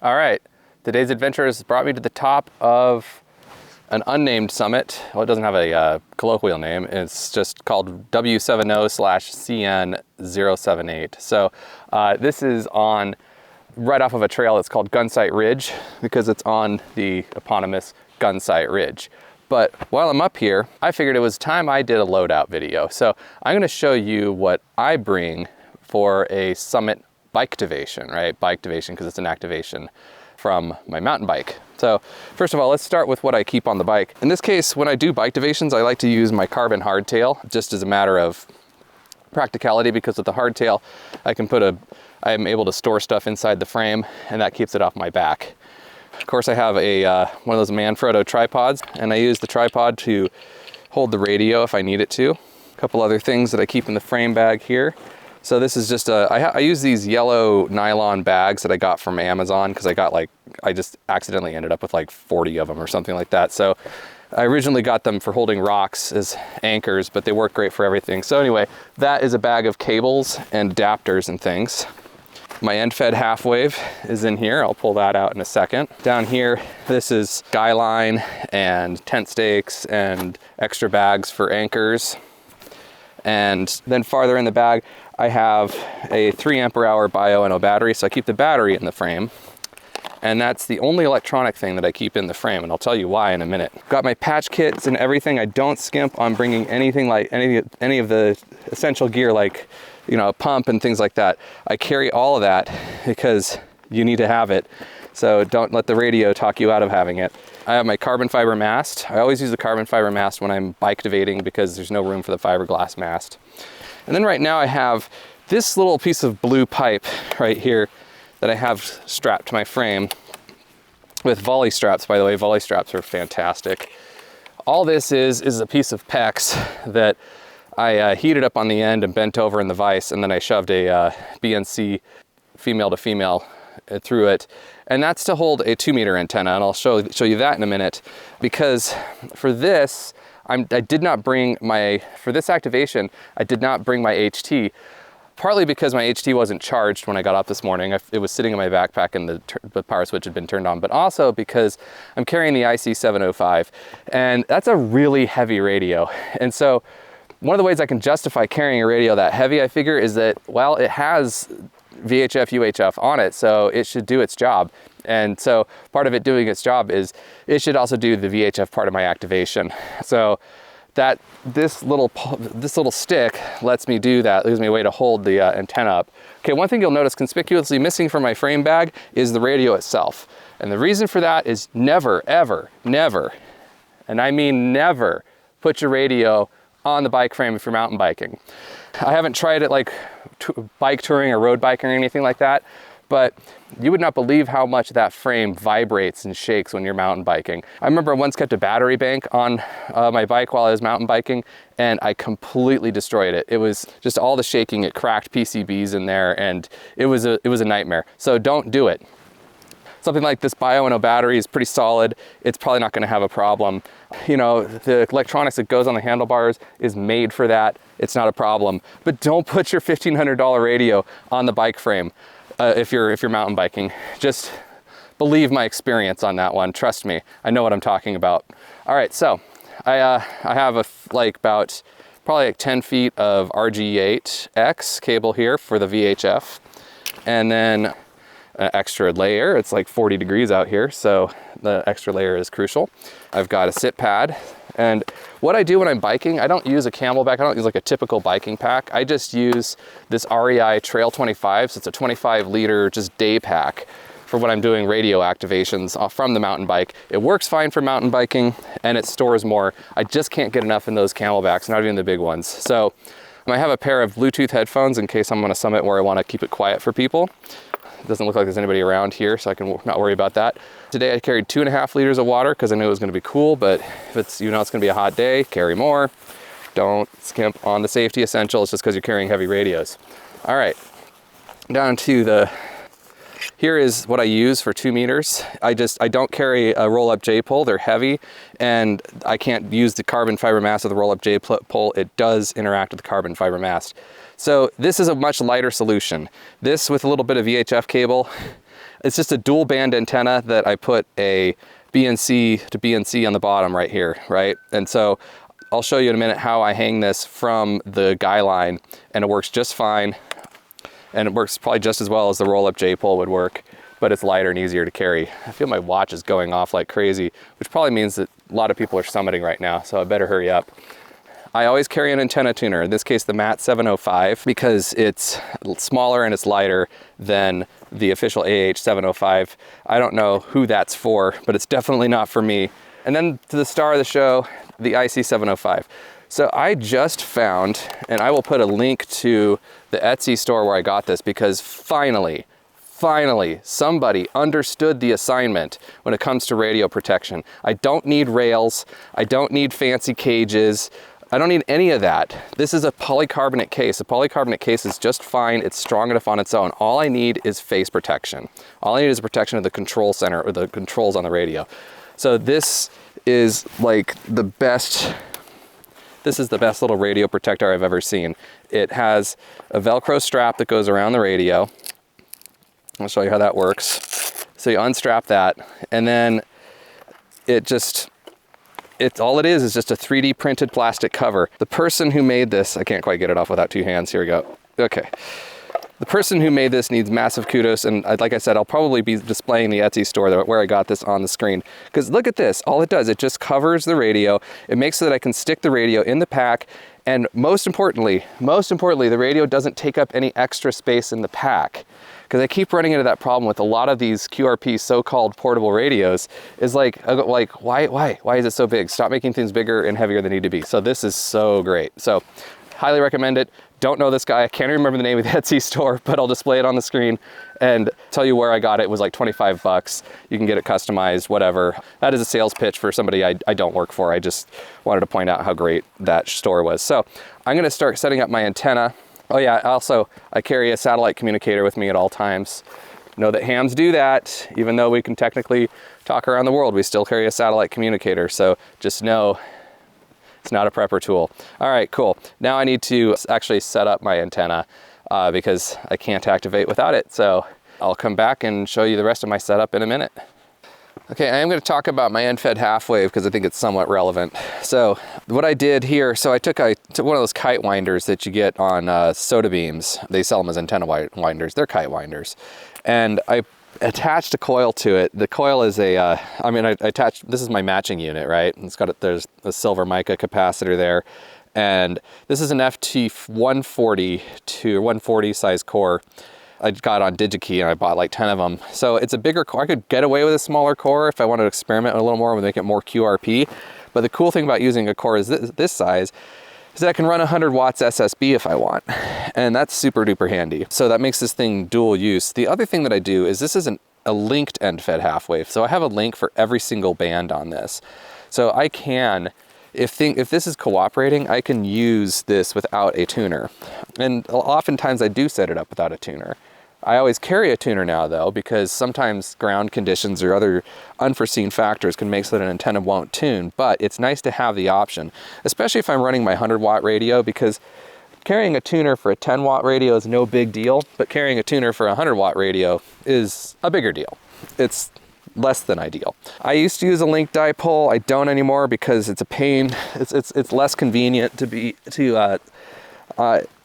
All right, today's adventure has brought me to the top of an unnamed summit. Well, it doesn't have a colloquial name. It's just called W70/CN078. So this is on right off of a trail that's called Gunsight Ridge because it's on the eponymous Gunsight Ridge. But while I'm up here, I figured it was time I did a loadout video. So I'm gonna show you what I bring for a summit bike activation, right? Bike activation because it's an activation from my mountain bike. So first of all, let's start with what I keep on the bike. In this case, when I do bike activations, I like to use my carbon hardtail just as a matter of practicality, because with the hardtail, I'm able to store stuff inside the frame and that keeps it off my back. Of course, I have one of those Manfrotto tripods, and I use the tripod to hold the radio if I need it to. A couple other things that I keep in the frame bag here. So this is just I use these yellow nylon bags that I got from Amazon because I just accidentally ended up with like 40 of them or something like that. So I originally got them for holding rocks as anchors, but they work great for everything. So anyway, that is a bag of cables and adapters and things. My end-fed half wave is in here. I'll pull that out in a second. Down here, this is skyline and tent stakes and extra bags for anchors. And then farther in the bag, I have a 3 ampere-hour bio-NO battery, so I keep the battery in the frame. And that's the only electronic thing that I keep in the frame, and I'll tell you why in a minute. Got my patch kits and everything. I don't skimp on bringing anything like any of the essential gear, like, you know, a pump and things like that. I carry all of that because you need to have it. So don't let the radio talk you out of having it. I have my carbon fiber mast. I always use the carbon fiber mast when I'm bike activating because there's no room for the fiberglass mast. And then right now I have this little piece of blue pipe right here that I have strapped to my frame with volley straps. By the way, volley straps are fantastic. All this is a piece of PEX that I heated up on the end and bent over in the vise, and then I shoved a BNC female to female through it. And that's to hold a 2-meter antenna, and I'll show you that in a minute. Because for this, for this activation, I did not bring my HT, partly because my HT wasn't charged when I got up this morning. It was sitting in my backpack and the power switch had been turned on, but also because I'm carrying the IC705, and that's a really heavy radio. And so one of the ways I can justify carrying a radio that heavy, I figure, is that, well, it has VHF, UHF on it, so it should do its job. And so part of it doing its job is it should also do the VHF part of my activation. So that this little stick lets me do that, gives me a way to hold the antenna up. Okay, one thing you'll notice conspicuously missing from my frame bag is the radio itself. And the reason for that is never, ever, never, and I mean never, put your radio on the bike frame if you're mountain biking. I haven't tried it like bike touring or road biking or anything like that, but you would not believe how much that frame vibrates and shakes when you're mountain biking. I remember I once kept a battery bank on my bike while I was mountain biking, and I completely destroyed it. It was just all the shaking, it cracked PCBs in there, and it was a nightmare. So don't do it. Something like this bio-NO battery is pretty solid. It's probably not gonna have a problem. You know, the electronics that goes on the handlebars is made for that. It's not a problem. But don't put your $1,500 radio on the bike frame if you're mountain biking. Just believe my experience on that one. Trust me, I know what I'm talking about. All right, so I have probably 10 feet of RG8X cable here for the VHF, and then an extra layer. It's like 40 degrees out here, so the extra layer is crucial. I've got a sit pad, and what I do when I'm biking, I don't use a Camelback, I don't use like a typical biking pack. I just use this REI Trail 25, so it's a 25-liter just day pack for when I'm doing radio activations from the mountain bike. It works fine for mountain biking, and it stores more. I just can't get enough in those Camelbacks, not even the big ones. So I have a pair of Bluetooth headphones in case I'm on a summit where I want to keep it quiet for people. It doesn't look like there's anybody around here, so I can not worry about that. Today I carried 2.5 liters of water because I knew it was going to be cool, but if it's it's going to be a hot day, carry more. Don't skimp on the safety essentials just because you're carrying heavy radios. All right, down to here is what I use for 2 meters. I don't carry a roll-up J-pole. They're heavy, and I can't use the carbon fiber mast of the roll-up J-pole. It does interact with the carbon fiber mast. So this is a much lighter solution. This with a little bit of VHF cable It's just a dual band antenna that I put a BNC to BNC on the bottom right here, right? And so I'll show you in a minute how I hang this from the guy line, and it works just fine. And it works probably just as well as the roll-up J-pole would work, but it's lighter and easier to carry. I feel my watch is going off like crazy, which probably means that a lot of people are summiting right now, so I better hurry up. I always carry an antenna tuner, in this case the MAT 705, because it's smaller and it's lighter than the official AH 705. I don't know who that's for, but it's definitely not for me. And then to the star of the show, the IC 705. So I just found, and I will put a link to the Etsy store where I got this, because finally, somebody understood the assignment when it comes to radio protection. I don't need rails. I don't need fancy cages. I don't need any of that. This is a polycarbonate case. A polycarbonate case is just fine. It's strong enough on its own. All I need is face protection. All I need is protection of the control center or the controls on the radio. So this is like the best, this is the best little radio protector I've ever seen. It has a Velcro strap that goes around the radio. I'll show you how that works. So you unstrap that, and then all it is just a 3D printed plastic cover. The person who made this, I can't quite get it off without two hands. Here we go. Okay. The person who made this needs massive kudos, and like I said, I'll probably be displaying the Etsy store where I got this on the screen. Because look at this, all it does, it just covers the radio. It makes so that I can stick the radio in the pack, and most importantly, the radio doesn't take up any extra space in the pack. Because I keep running into that problem with a lot of these QRP so-called portable radios, is like why is it so big? Stop making things bigger and heavier than they need to be. So this is so great. So highly recommend it. Don't know this guy. I can't remember the name of the Etsy store, but I'll display it on the screen and tell you where I got it. It was like 25 bucks. You can get it customized, whatever. That is a sales pitch for somebody I don't work for. I just wanted to point out how great that store was. So I'm gonna start setting up my antenna. Oh yeah, also I carry a satellite communicator with me at all times. Know that hams do that. Even though we can technically talk around the world, we still carry a satellite communicator. So just know it's not a prepper tool. All right, cool. Now I need to actually set up my antenna because I can't activate without it. So I'll come back and show you the rest of my setup in a minute. Okay, I am going to talk about my end-fed half wave because I think it's somewhat relevant. So what I did here, so I took one of those kite winders that you get on SOTA beams. They sell them as antenna winders. They're kite winders. And I attached a coil to it. The coil is I attached, this is my matching unit, right? It's got, there's a silver mica capacitor there. And this is an FT140 to 140 size core. I got on DigiKey and I bought like 10 of them. So it's a bigger core. I could get away with a smaller core if I wanted to experiment a little more and make it more QRP. But the cool thing about using a core is this size is that I can run 100 watts SSB if I want. And that's super duper handy. So that makes this thing dual use. The other thing that I do is this is a linked end-fed half wave. So I have a link for every single band on this. So I can, if this is cooperating, I can use this without a tuner. And oftentimes I do set it up without a tuner. I always carry a tuner now though, because sometimes ground conditions or other unforeseen factors can make so that an antenna won't tune, but it's nice to have the option, especially if I'm running my 100 watt radio, because carrying a tuner for a 10 watt radio is no big deal, but carrying a tuner for a 100 watt radio is a bigger deal. It's less than ideal. I used to use a link dipole. I don't anymore because it's a pain. It's less convenient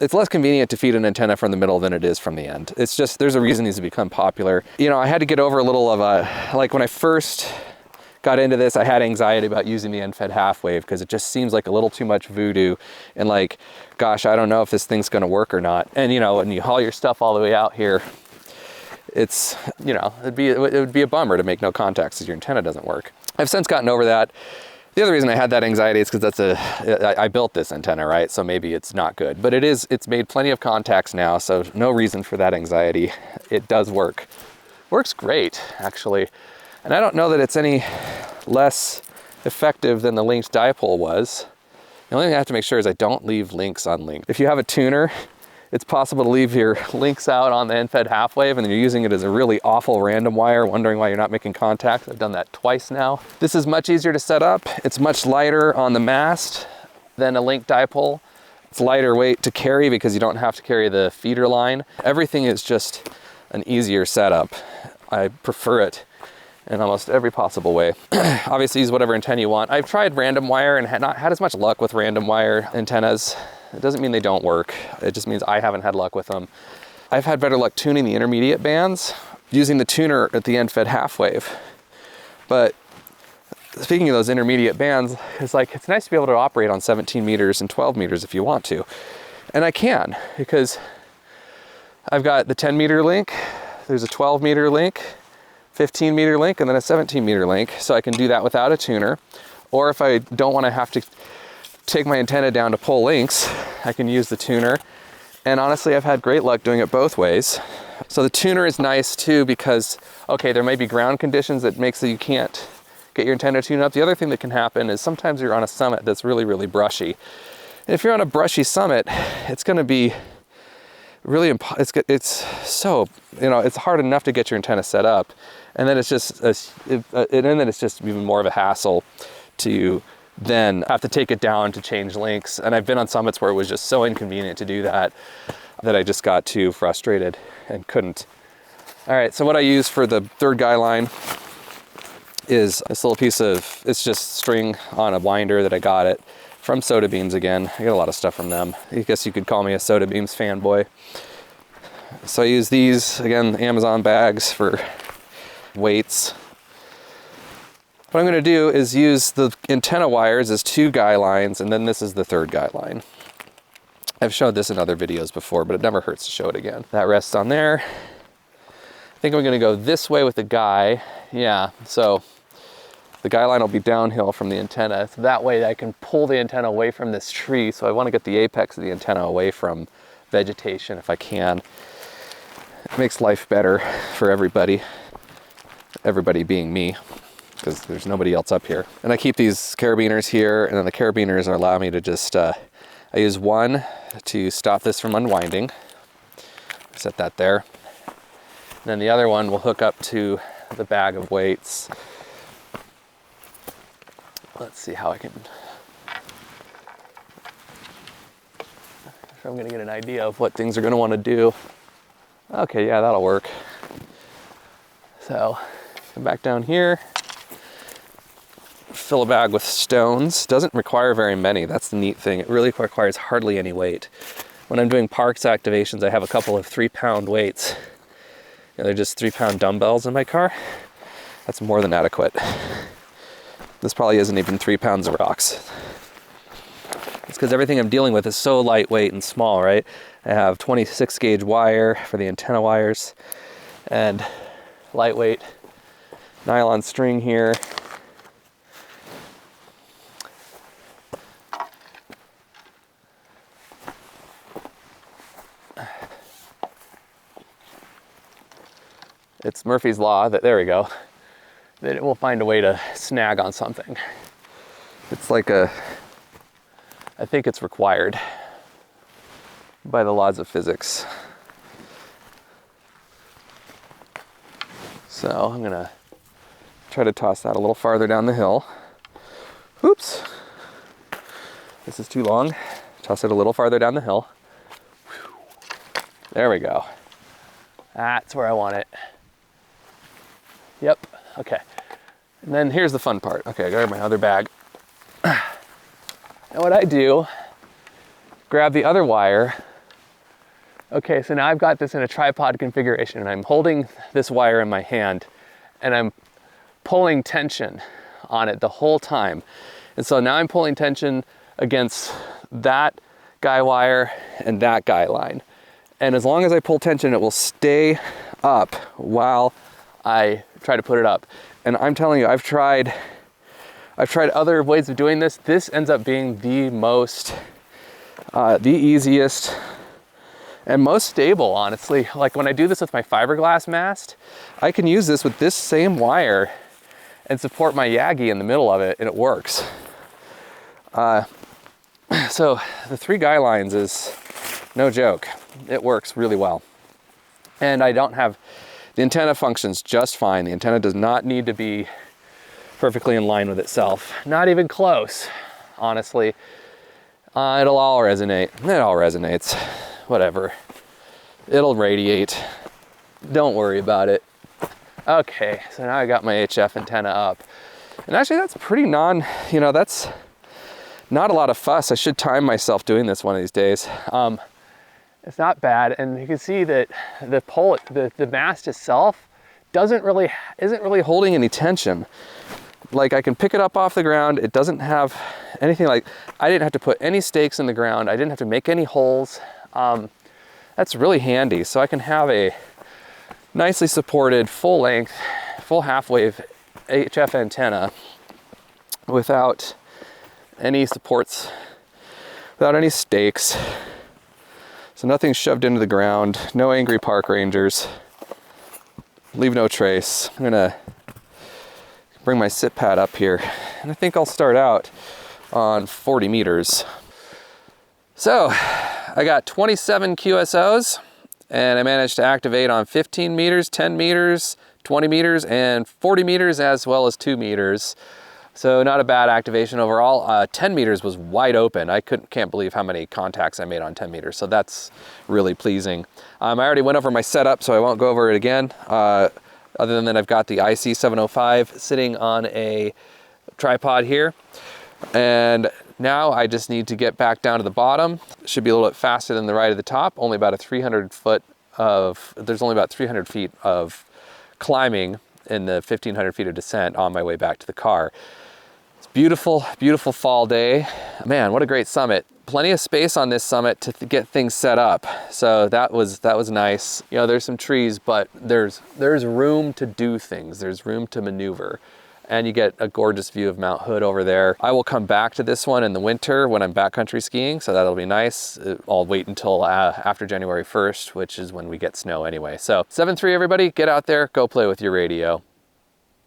it's less convenient to feed an antenna from the middle than it is from the end. It's just, there's a reason these have become popular. You know, I had to get over a little of like when I first got into this, I had anxiety about using the end-fed half wave because it just seems like a little too much voodoo and like, gosh, I don't know if this thing's gonna work or not. And you know, when you haul your stuff all the way out here, it's, you know, it would be a bummer to make no contacts because your antenna doesn't work. I've since gotten over that. The other reason I had that anxiety is because I built this antenna, right? So maybe it's not good, but it's made plenty of contacts now, so no reason for that anxiety. It does work. Works great, actually. And I don't know that it's any less effective than the linked dipole was. The only thing I have to make sure is I don't leave links unlinked. If you have a tuner, it's possible to leave your links out on the end-fed half wave and then you're using it as a really awful random wire, wondering why you're not making contact. I've done that twice now. This is much easier to set up. It's much lighter on the mast than a linked dipole. It's lighter weight to carry because you don't have to carry the feeder line. Everything is just an easier setup. I prefer it in almost every possible way. Obviously use whatever antenna you want. I've tried random wire and had not had as much luck with random wire antennas. It doesn't mean they don't work. It just means I haven't had luck with them. I've had better luck tuning the intermediate bands using the tuner at the end fed half wave. But speaking of those intermediate bands, it's like, it's nice to be able to operate on 17 meters and 12 meters if you want to. And I can, because I've got the 10 meter link, there's a 12 meter link, 15 meter link, and then a 17 meter link. So I can do that without a tuner. Or if I don't want to have to take my antenna down to pull links, I can use the tuner. And honestly, I've had great luck doing it both ways. So the tuner is nice too, because, okay, there may be ground conditions that makes it you can't get your antenna tuned up. The other thing that can happen is sometimes you're on a summit that's really, really brushy. And if you're on a brushy summit, it's going to be really, it's so, you know, it's hard enough to get your antenna set up. And then it's just, and then it's just even more of a hassle to then have to take it down to change links. And I've been on summits where it was just so inconvenient to do that, that I just got too frustrated and couldn't. All right, so what I use for the third guy line is this little piece of, it's just string on a winder that I got it from SOTA Beams again. I get a lot of stuff from them. I guess you could call me a SOTA Beams fanboy. So I use these, again, Amazon bags for weights. What I'm gonna do is use the antenna wires as 2 guy lines, and then this is the third guy line. I've showed this in other videos before, but it never hurts to show it again. That rests on there. I think I'm gonna go this way with the guy. Yeah, so the guy line will be downhill from the antenna. So that way I can pull the antenna away from this tree. So I wanna get the apex of the antenna away from vegetation if I can. It makes life better for everybody. Everybody being me, because there's nobody else up here. And I keep these carabiners here, and then the carabiners allow me to just, I use one to stop this from unwinding. Set that there. And then the other one will hook up to the bag of weights. Let's see how I can, I'm gonna get an idea of what things are gonna wanna do. Okay, yeah, that'll work. So, come back down here, fill a bag with stones. Doesn't require very many, that's the neat thing. It really requires hardly any weight. When I'm doing parks activations, I have a couple of 3-pound weights. You know, they're just 3-pound dumbbells in my car. That's more than adequate. This probably isn't even 3 pounds of rocks. It's because everything I'm dealing with is so lightweight and small, right? I have 26 gauge wire for the antenna wires and lightweight nylon string here. It's Murphy's Law that, there we go, that it will find a way to snag on something. It's like I think it's required by the laws of physics. So I'm gonna try to toss that a little farther down the hill. Oops, this is too long. Toss it a little farther down the hill. There we go. That's where I want it. Yep, okay. And then here's the fun part. Okay, I got my other bag. And what I do, grab the other wire. Okay, so now I've got this in a tripod configuration and I'm holding this wire in my hand and I'm pulling tension on it the whole time. And so now I'm pulling tension against that guy wire and that guy line. And as long as I pull tension, it will stay up while I try to put it up. And I'm telling you, I've tried other ways of doing this. This ends up being the most, the easiest and most stable, honestly. Like when I do this with my fiberglass mast, I can use this with this same wire and support my Yagi in the middle of it, and it works. So the 3 guy lines is no joke. It works really well. And I don't have, the antenna functions just fine. The antenna does not need to be perfectly in line with itself. Not even close, honestly. It'll all resonate. It all resonates. Whatever. It'll radiate. Don't worry about it. Okay, so now I got my HF antenna up. And actually that's pretty that's not a lot of fuss. I should time myself doing this one of these days. It's not bad, and you can see that the mast itself isn't really holding any tension. Like, I can pick it up off the ground. It doesn't have anything like, I didn't have to put any stakes in the ground. I didn't have to make any holes. That's really handy. So I can have a nicely supported full length, full half wave HF antenna without any supports, without any stakes. So nothing shoved into the ground, no angry park rangers, leave no trace. I'm gonna bring my sit pad up here, and I think I'll start out on 40 meters. So I got 27 QSOs, and I managed to activate on 15 meters, 10 meters, 20 meters, and 40 meters, as well as 2 meters. So not a bad activation overall. 10 meters was wide open. I can't believe how many contacts I made on 10 meters. So that's really pleasing. I already went over my setup, so I won't go over it again. Other than that, I've got the IC705 sitting on a tripod here. And now I just need to get back down to the bottom. It should be a little bit faster than the ride at the top. Only about there's only about 300 feet of climbing in the 1,500 feet of descent on my way back to the car. It's beautiful, beautiful fall day. Man, what a great summit. Plenty of space on this summit to get things set up. So that was nice. You know, there's some trees, but there's room to do things. There's room to maneuver. And you get a gorgeous view of Mount Hood over there. I will come back to this one in the winter when I'm backcountry skiing, so that'll be nice. I'll wait until after January 1st, which is when we get snow anyway. So 7-3 everybody, get out there, go play with your radio.